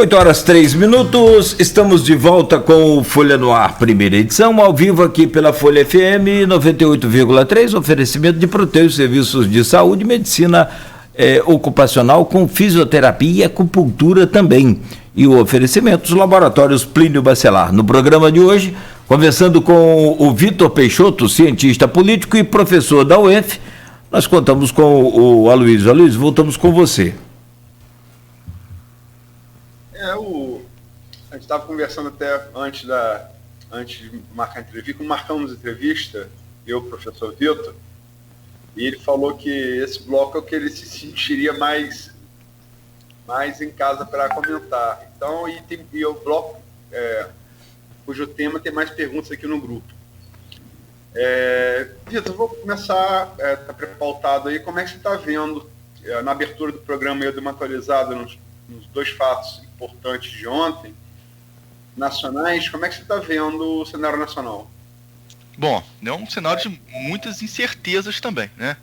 8h03, estamos de volta com o Folha no Ar, primeira edição, ao vivo aqui pela Folha FM 98,3, oferecimento de Proteus, serviços de saúde, medicina ocupacional com fisioterapia e acupuntura também. E o oferecimento dos laboratórios Plínio Bacelar. No programa de hoje, conversando com o Vitor Peixoto, cientista político e professor da UF, nós contamos com o Aloysio. Aloysio, voltamos com você. A gente estava conversando até antes de marcar a entrevista, marcamos entrevista, eu e o professor Vitor, e ele falou que esse bloco é o que ele se sentiria mais em casa para comentar. Então, e o bloco, cujo tema tem mais perguntas aqui no grupo. Vitor, vou começar, está pré-pautado aí, como é que você está vendo, na abertura do programa, eu dei uma atualizada nos dois fatos importantes de ontem, nacionais, como é que você está vendo o cenário nacional? Bom, é um cenário de muitas incertezas também, né?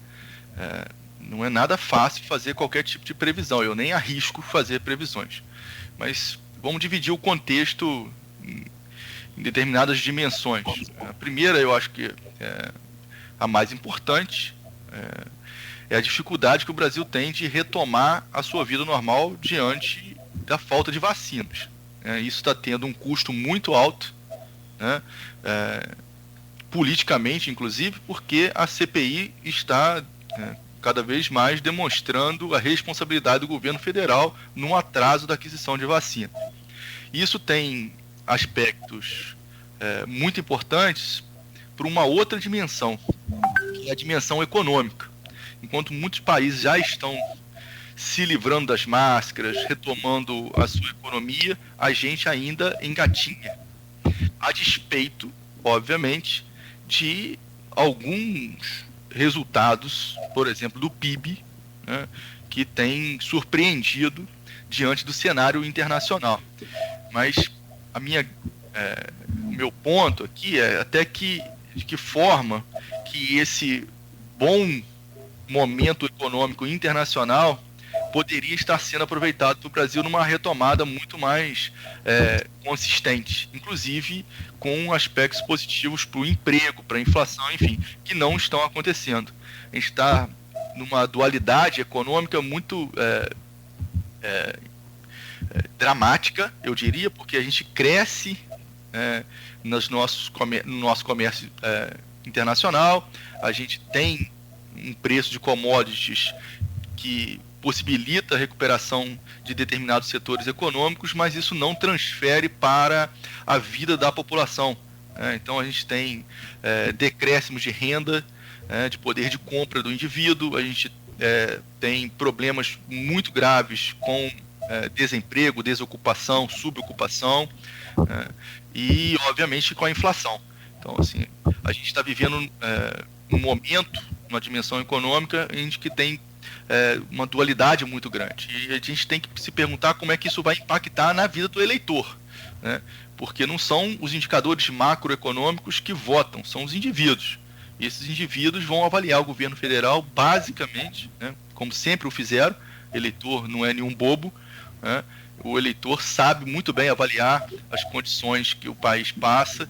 Não é nada fácil fazer qualquer tipo de previsão, eu nem arrisco fazer previsões, mas vamos dividir o contexto em determinadas dimensões. A primeira, eu acho que a mais importante, é a dificuldade que o Brasil tem de retomar a sua vida normal diante da falta de vacinas. Isso está tendo um custo muito alto, né? Politicamente, inclusive, porque a CPI está cada vez mais demonstrando a responsabilidade do governo federal no atraso da aquisição de vacina. Isso tem aspectos muito importantes para uma outra dimensão, que é a dimensão econômica. Enquanto muitos países já estão se livrando das máscaras, retomando a sua economia, a gente ainda engatinha. A despeito, obviamente, de alguns resultados, por exemplo, do PIB, né, que tem surpreendido diante do cenário internacional. Mas o meu ponto aqui é até de que forma que esse bom momento econômico internacional poderia estar sendo aproveitado pelo Brasil numa retomada muito mais consistente, inclusive com aspectos positivos para o emprego, para a inflação, enfim, que não estão acontecendo. A gente está numa dualidade econômica muito dramática, eu diria, porque a gente cresce no nosso comércio internacional, a gente tem um preço de commodities que possibilita a recuperação de determinados setores econômicos, mas isso não transfere para a vida da população. Então a gente tem decréscimos de renda, de poder de compra do indivíduo, a gente tem problemas muito graves com desemprego, desocupação, subocupação, e obviamente com a inflação. Então, assim, a gente está vivendo um momento, uma dimensão econômica, em que tem uma dualidade muito grande. E a gente tem que se perguntar como é que isso vai impactar na vida do eleitor, né? Porque não são os indicadores macroeconômicos que votam, são os indivíduos. E esses indivíduos vão avaliar o governo federal basicamente, né, como sempre o fizeram. Eleitor não é nenhum bobo, né? O eleitor sabe muito bem avaliar as condições que o país passa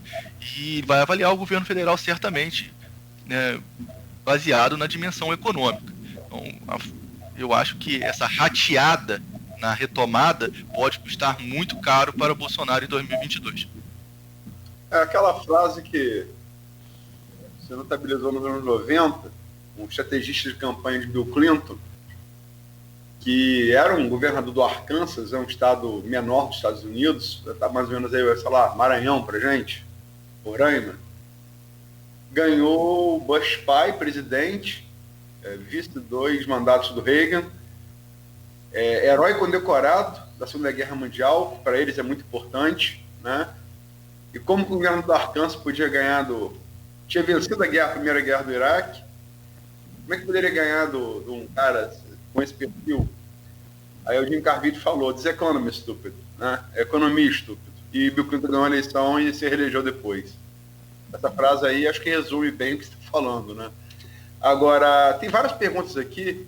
e vai avaliar o governo federal certamente, né, baseado na dimensão econômica. Então, eu acho que essa rateada na retomada pode custar muito caro para Bolsonaro em 2022. É aquela frase que se notabilizou nos anos 90, um estrategista de campanha de Bill Clinton, que era um governador do Arkansas, é um estado menor dos Estados Unidos, está mais ou menos aí, sei lá, Maranhão pra gente, Roraima, ganhou o Bush pai, presidente, vice 2 mandatos do Reagan, herói condecorado da Segunda Guerra Mundial, para eles é muito importante, né? E como o governo do Arkansas tinha vencido a Primeira Guerra do Iraque, como é que poderia ganhar de um cara com esse perfil? Aí o Jim Carvide falou, "This economy stupid", né? Economia estúpido. E Bill Clinton ganhou a eleição e se reelegeu depois. Essa frase aí acho que resume bem o que você está falando, né? Agora, tem várias perguntas aqui,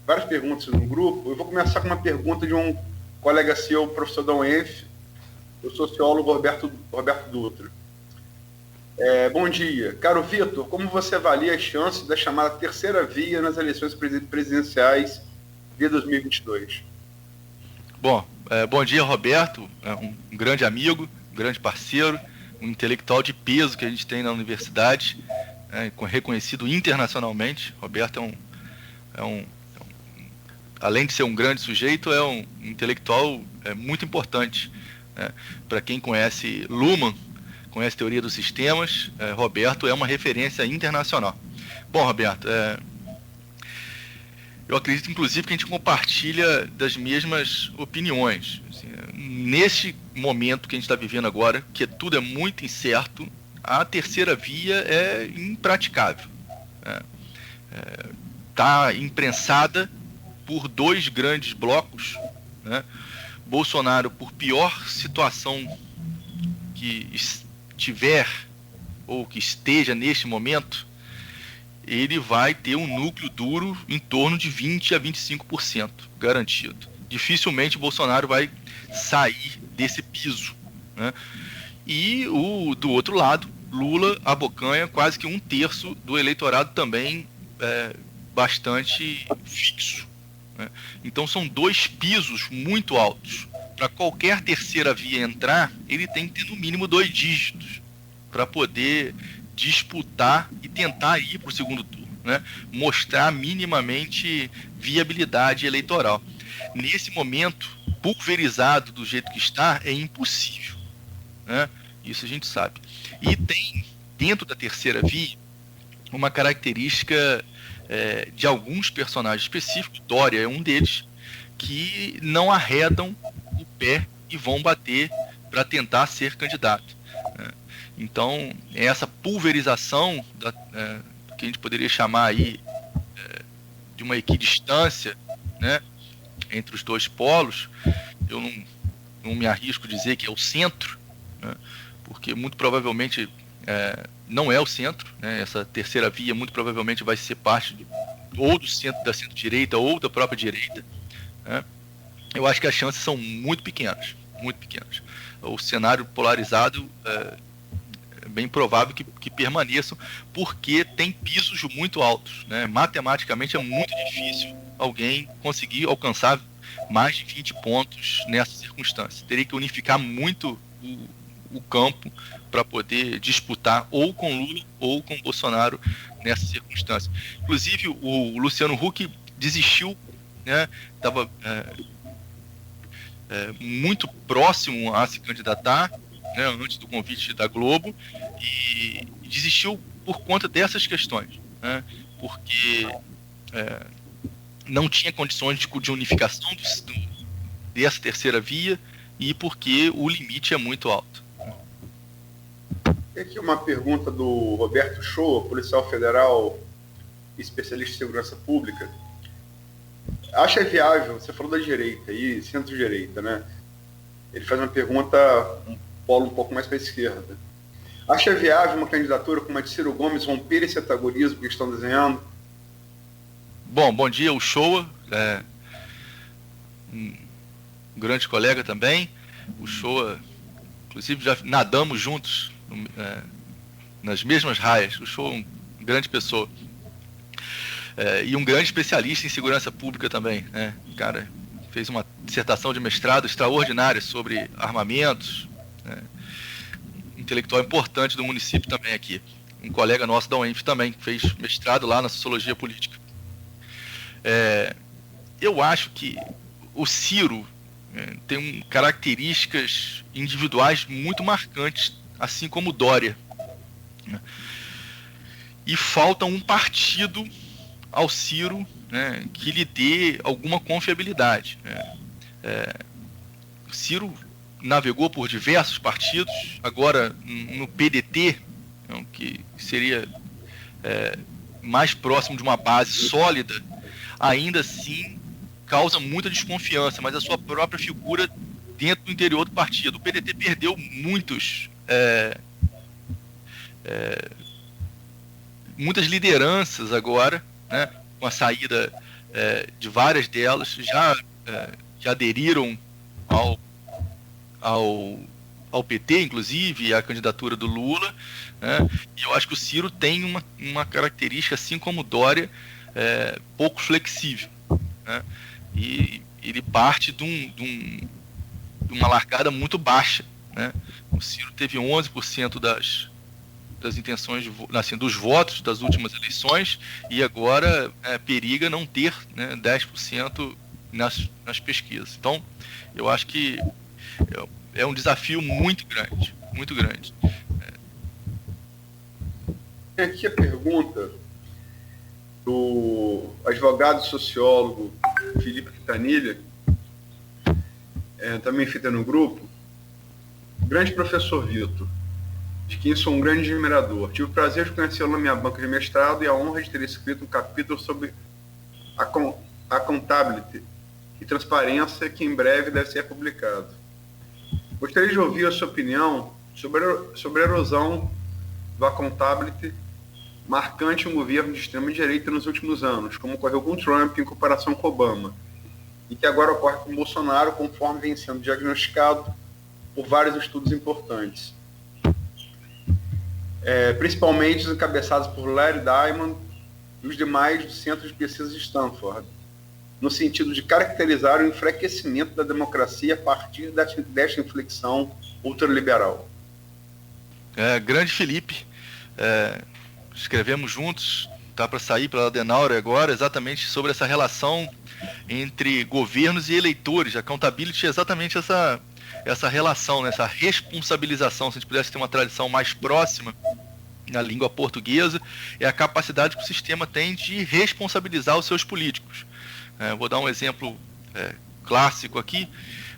várias perguntas no grupo. Eu vou começar com uma pergunta de um colega seu, professor da UENF, o sociólogo Roberto Dutra. Bom dia. Caro Vitor, como você avalia as chances da chamada terceira via nas eleições presidenciais de 2022? Bom, bom dia, Roberto, um grande amigo, um grande parceiro, um intelectual de peso que a gente tem na universidade, reconhecido internacionalmente. Roberto além de ser um grande sujeito, é um intelectual muito importante. Para quem conhece Luhmann, conhece teoria dos sistemas, Roberto é uma referência internacional. Bom, Roberto, eu acredito, inclusive, que a gente compartilha das mesmas opiniões. Assim, neste momento que a gente está vivendo agora, que tudo é muito incerto, a terceira via é impraticável. Está imprensada por dois grandes blocos, né? Bolsonaro, por pior situação que estiver ou que esteja neste momento, ele vai ter um núcleo duro em torno de 20% a 25%, garantido. Dificilmente Bolsonaro vai sair desse piso, né? E do outro lado, Lula abocanha quase que 1/3 do eleitorado também bastante fixo, né? Então são dois pisos muito altos. Para qualquer terceira via entrar, ele tem que ter no mínimo 2 dígitos para poder disputar e tentar ir para o segundo turno, né? Mostrar minimamente viabilidade eleitoral. Nesse momento, pulverizado do jeito que está, é impossível, né? Isso a gente sabe. E tem, dentro da terceira via, uma característica de alguns personagens específicos, Dória é um deles, que não arredam o pé e vão bater para tentar ser candidato, né? Então, essa pulverização que a gente poderia chamar aí de uma equidistância, né, entre os dois polos, eu não me arrisco a dizer que é o centro, né, porque muito provavelmente não é o centro, né? Essa terceira via muito provavelmente vai ser parte ou do centro, da centro-direita ou da própria direita, né? Eu acho que as chances são muito pequenas, muito pequenas. O cenário polarizado é bem provável que permaneçam, porque tem pisos muito altos, né? Matematicamente é muito difícil alguém conseguir alcançar mais de 20 pontos nessa circunstância. Teria que unificar muito o campo para poder disputar ou com Lula ou com Bolsonaro nessa circunstância. Inclusive o Luciano Huck desistiu, né? Estava muito próximo a se candidatar, né, antes do convite da Globo, e desistiu por conta dessas questões, né? Porque não tinha condições de unificação dessa terceira via e porque o limite é muito alto. Tem aqui uma pergunta do Roberto Shoa, policial federal, especialista em segurança pública. Acha viável, você falou da direita e centro-direita, né? Ele faz uma pergunta, um polo um pouco mais para a esquerda. Acha viável uma candidatura como a de Ciro Gomes romper esse antagonismo que estão desenhando? Bom dia, o Shoa, um grande colega também. O Shoa, inclusive já nadamos juntos nas mesmas raias. O Shoa é uma grande pessoa. E um grande especialista em segurança pública também, né? O cara fez uma dissertação de mestrado extraordinária sobre armamentos, né? Intelectual importante do município também aqui. Um colega nosso da UENF também fez mestrado lá na sociologia política. Eu acho que o Ciro tem características individuais muito marcantes, assim como o Dória, né? E falta um partido ao Ciro, né, que lhe dê alguma confiabilidade, né? O Ciro navegou por diversos partidos, agora no PDT, né, que seria mais próximo de uma base sólida, ainda assim causa muita desconfiança, mas a sua própria figura dentro do interior do partido. O PDT perdeu muitas lideranças agora, né, com a saída de várias delas, já aderiram ao PT, inclusive, e à candidatura do Lula, né? E eu acho que o Ciro tem uma característica, assim como o Dória, pouco flexível, né? E ele parte de uma largada muito baixa, né? O Ciro teve 11% das intenções assim, dos votos das últimas eleições, e agora periga não ter, né, 10% nas pesquisas. Então, eu acho que é um desafio muito grande, muito grande. Tem aqui a pergunta do advogado e sociólogo Felipe Quintanilha, também feita no grupo. Grande professor Vitor, de quem sou um grande admirador. Tive o prazer de conhecê-lo na minha banca de mestrado e a honra de ter escrito um capítulo sobre accountability e transparência que em breve deve ser publicado. Gostaria de ouvir a sua opinião sobre a erosão do accountability marcante um governo de extrema-direita nos últimos anos, como ocorreu com Trump em comparação com Obama, e que agora ocorre com Bolsonaro, conforme vem sendo diagnosticado por vários estudos importantes. Principalmente encabeçados por Larry Diamond e os demais do Centro de Pesquisa de Stanford, no sentido de caracterizar o enfraquecimento da democracia a partir desta inflexão ultraliberal. Grande Felipe, escrevemos juntos, está para sair pela Adenauer agora, exatamente sobre essa relação entre governos e eleitores. Accountability é exatamente essa relação, né, essa responsabilização. Se a gente pudesse ter uma tradição mais próxima na língua portuguesa, é a capacidade que o sistema tem de responsabilizar os seus políticos. Vou dar um exemplo clássico aqui.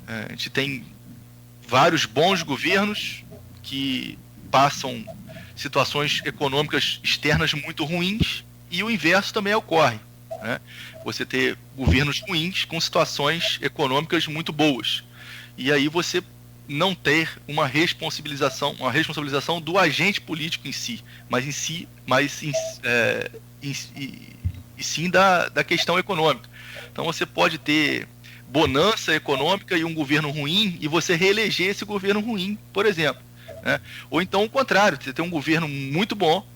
A gente tem vários bons governos que passam situações econômicas externas muito ruins, e o inverso também ocorre, né? Você ter governos ruins com situações econômicas muito boas, e aí você não ter uma responsabilização do agente político em si, e sim da questão econômica. Então você pode ter bonança econômica e um governo ruim, e você reeleger esse governo ruim, por exemplo, né? Ou então o contrário, você tem um governo muito bom,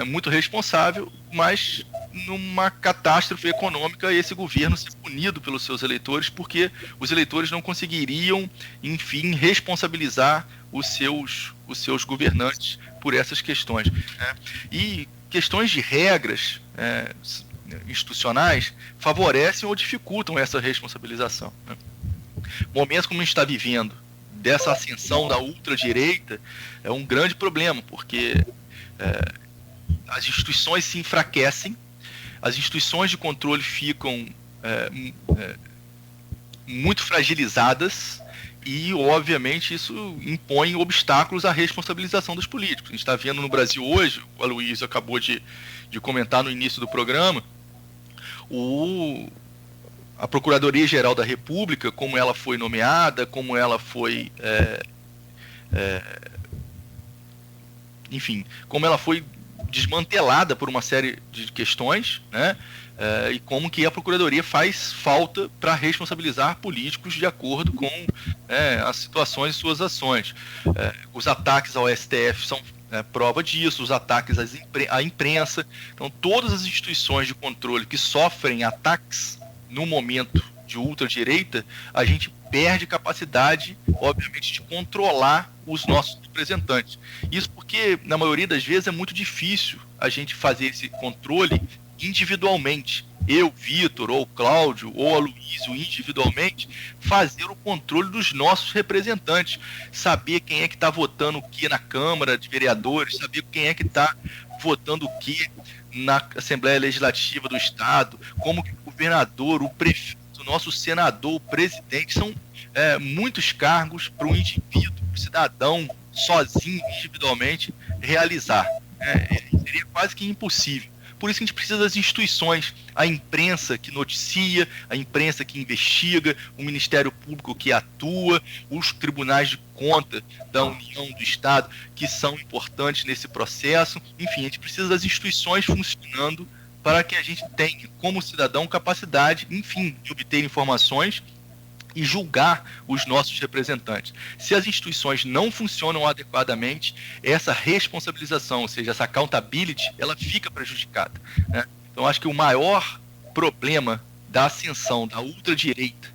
muito responsável, mas numa catástrofe econômica, esse governo ser punido pelos seus eleitores, porque os eleitores não conseguiriam, enfim, responsabilizar os seus governantes por essas questões, né? E questões de regras institucionais favorecem ou dificultam essa responsabilização, né? Momentos como a gente está vivendo, dessa ascensão da ultradireita, é um grande problema, porque as instituições se enfraquecem, as instituições de controle ficam muito fragilizadas, e, obviamente, isso impõe obstáculos à responsabilização dos políticos. A gente está vendo no Brasil hoje, o Aloysio acabou de comentar no início do programa, a Procuradoria-Geral da República, como ela foi nomeada, como ela foi, enfim, como ela foi desmantelada por uma série de questões, né? E como que a Procuradoria faz falta para responsabilizar políticos de acordo com as situações e suas ações. Os ataques ao STF são prova disso, os ataques à imprensa. Então, todas as instituições de controle que sofrem ataques no momento de ultradireita, a gente perde capacidade, obviamente, de controlar os nossos representantes. Isso porque, na maioria das vezes, é muito difícil a gente fazer esse controle individualmente. Eu, Vitor, ou Cláudio, ou Aloysio, individualmente, fazer o controle dos nossos representantes. Saber quem é que está votando o que na Câmara de Vereadores, saber quem é que está votando o que na Assembleia Legislativa do Estado, como que o governador, o prefeito, o nosso senador, o presidente, são muitos cargos para um indivíduo, para o cidadão, sozinho, individualmente, realizar. Seria quase que impossível. Por isso que a gente precisa das instituições, a imprensa que noticia, a imprensa que investiga, o Ministério Público que atua, os tribunais de conta da União, do Estado, que são importantes nesse processo. Enfim, a gente precisa das instituições funcionando para que a gente tenha, como cidadão, capacidade, enfim, de obter informações e julgar os nossos representantes. Se as instituições não funcionam adequadamente, essa responsabilização, ou seja, essa accountability, ela fica prejudicada, né? Então, acho que o maior problema da ascensão da ultradireita,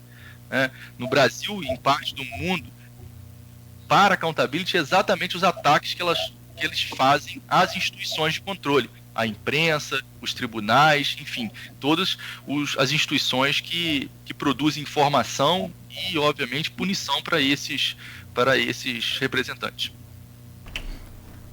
né, no Brasil e em parte do mundo, para a accountability, é exatamente os ataques que eles fazem às instituições de controle, a imprensa, os tribunais, enfim, todas as instituições que produzem informação e, obviamente, punição para esses representantes.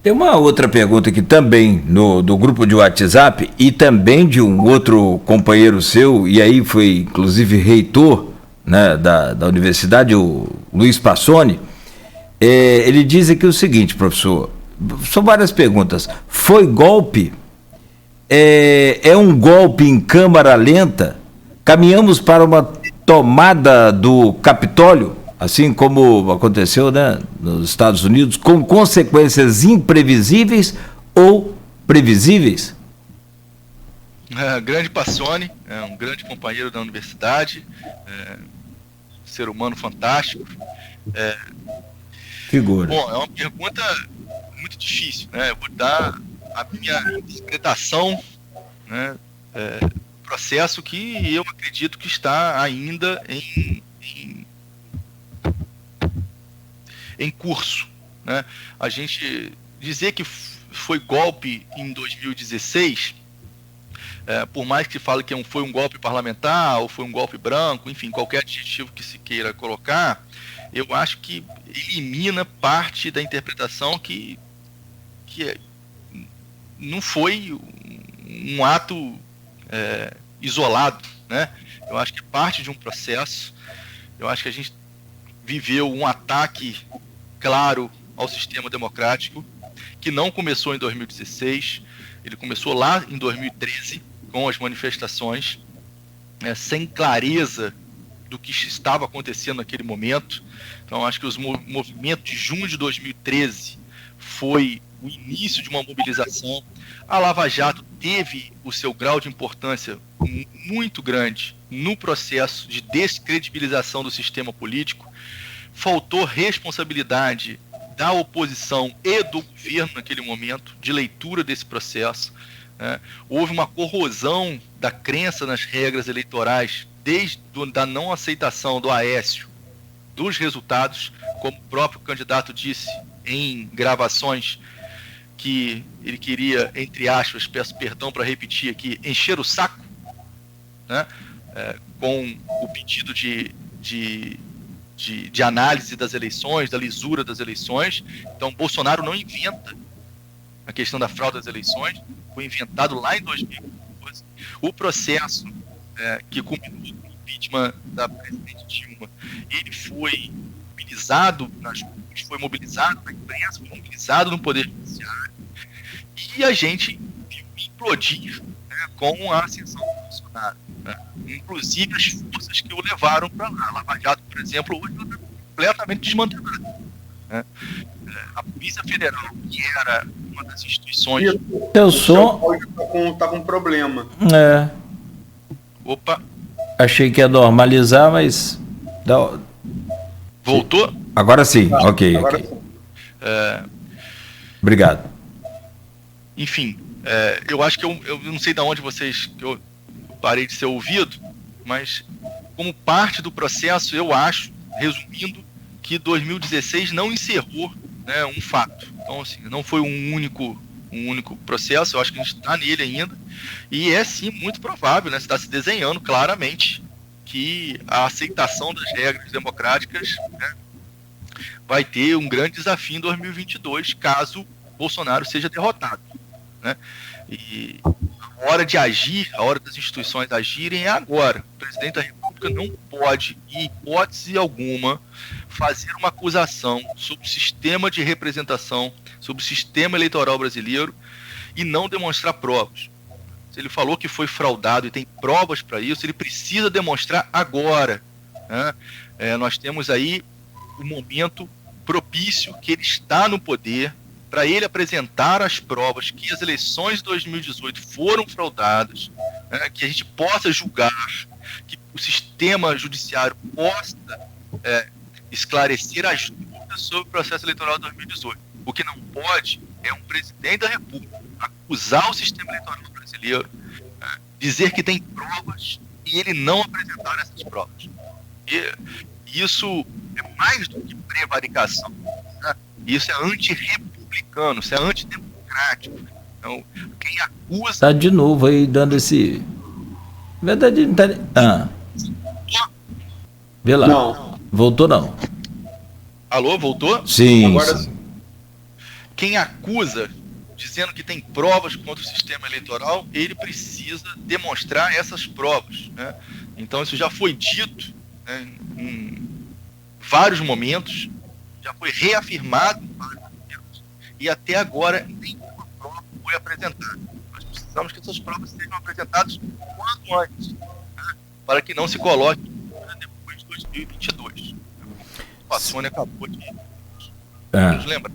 Tem uma outra pergunta aqui também do grupo de WhatsApp e também de um outro companheiro seu, e aí foi inclusive reitor, né, da universidade, o Luiz Passoni. Ele diz aqui o seguinte, professor, são várias perguntas. Foi golpe? É um golpe em câmara lenta? Caminhamos para uma tomada do Capitólio, assim como aconteceu, né, nos Estados Unidos, com consequências imprevisíveis ou previsíveis? Grande Passoni, um grande companheiro da universidade, ser humano fantástico. Figura. Bom, é uma pergunta muito difícil, né? Eu vou dar a minha interpretação, né, do processo que eu acredito que está ainda em curso, né? A gente dizer que foi golpe em 2016, por mais que fale que foi um golpe parlamentar ou foi um golpe branco, enfim, qualquer adjetivo que se queira colocar, eu acho que elimina parte da interpretação que não foi um ato isolado, né? Eu acho que parte de um processo. Eu acho que a gente viveu um ataque claro ao sistema democrático, que não começou em 2016, ele começou lá em 2013, com as manifestações, sem clareza do que estava acontecendo naquele momento. Então, acho que os movimentos de junho de 2013 foi o início de uma mobilização. A Lava Jato teve o seu grau de importância muito grande no processo de descredibilização do sistema político. Faltou responsabilidade da oposição e do governo naquele momento, de leitura desse processo, né? Houve uma corrosão da crença nas regras eleitorais, desde da não aceitação do Aécio dos resultados, como o próprio candidato disse em gravações, que ele queria, entre aspas, peço perdão para repetir aqui, encher o saco, né, com o pedido de análise das eleições, da lisura das eleições. Então, Bolsonaro não inventa a questão da fraude das eleições, foi inventado lá em 2014. O processo que culminou com o impeachment da presidente Dilma, ele foi mobilizado nas ruas, foi mobilizado na imprensa, foi mobilizado no Poder Judiciário, e a gente viu implodir, né, com a ascensão do Bolsonaro, né? Inclusive as forças que o levaram para lá. A Lava Jato, por exemplo, hoje está completamente desmantelada, né? A Polícia Federal, que era uma das instituições... Eu sou... Está com um problema. Opa. Achei que ia normalizar, mas... Voltou? Agora sim, ok. Obrigado. Enfim, eu acho que eu não sei de onde que eu parei de ser ouvido, mas como parte do processo, eu acho, resumindo, que 2016 não encerrou, né, um fato. Então, assim, não foi um único processo, eu acho que a gente está nele ainda, e é sim muito provável, né, está se desenhando claramente que a aceitação das regras democráticas, né, vai ter um grande desafio em 2022, caso Bolsonaro seja derrotado, né? E a hora de agir, a hora das instituições agirem é agora. O presidente da República não pode, em hipótese alguma, fazer uma acusação sobre o sistema de representação, sobre o sistema eleitoral brasileiro e não demonstrar provas. Se ele falou que foi fraudado e tem provas para isso, ele precisa demonstrar agora, né? Nós temos aí um momento propício que ele está no poder para ele apresentar as provas que as eleições de 2018 foram fraudadas, né? Que a gente possa julgar, que o sistema judiciário possa esclarecer as dúvidas sobre o processo eleitoral de 2018. O que não pode é um presidente da República acusar o sistema eleitoral brasileiro, dizer que tem provas e ele não apresentar essas provas. E isso é mais do que prevaricação, né? Isso é antirrepublicano, isso é antidemocrático. Então, quem acusa... Tá de novo aí dando esse... Verdade, não tá... Vê lá. Não. Voltou não. Alô, voltou? Sim. Agora... sim. Quem acusa, dizendo que tem provas contra o sistema eleitoral, ele precisa demonstrar essas provas, né? Então isso já foi dito, né, em vários momentos, já foi reafirmado em vários momentos, e até agora nenhuma prova foi apresentada. Nós precisamos que essas provas sejam apresentadas o quanto antes, né, para que não se coloque depois de 2022. A Sônia acabou de nos lembrar.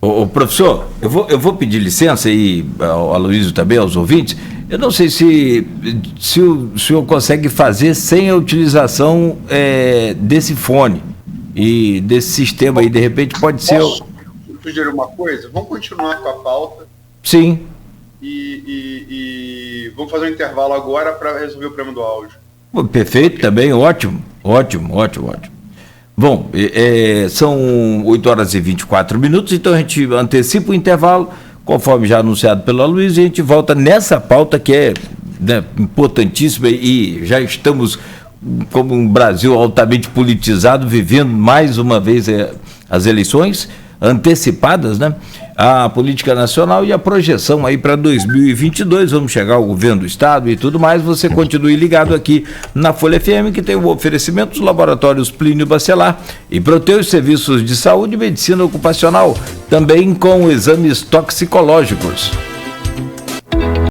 Ô, professor, eu vou pedir licença aí ao Aloysio também, aos ouvintes. Eu não sei se o senhor consegue fazer sem a utilização desse fone e desse sistema aí, de repente pode ser... Posso sugerir uma coisa? Vamos continuar com a pauta. Sim. E vamos fazer um intervalo agora para resolver o problema do áudio. Perfeito, também, ótimo. Bom, são 8 horas e 24 minutos, então a gente antecipa o intervalo, conforme já anunciado pelo Aloysio, e a gente volta nessa pauta que é, né, importantíssima, e já estamos, como um Brasil altamente politizado, vivendo mais uma vez as eleições antecipadas, né? A política nacional e a projeção aí para 2022, vamos chegar ao governo do estado e tudo mais. Você continue ligado aqui na Folha FM, que tem o oferecimento dos laboratórios Plínio Bacelar e Proteus Serviços de Saúde e Medicina Ocupacional, também com exames toxicológicos.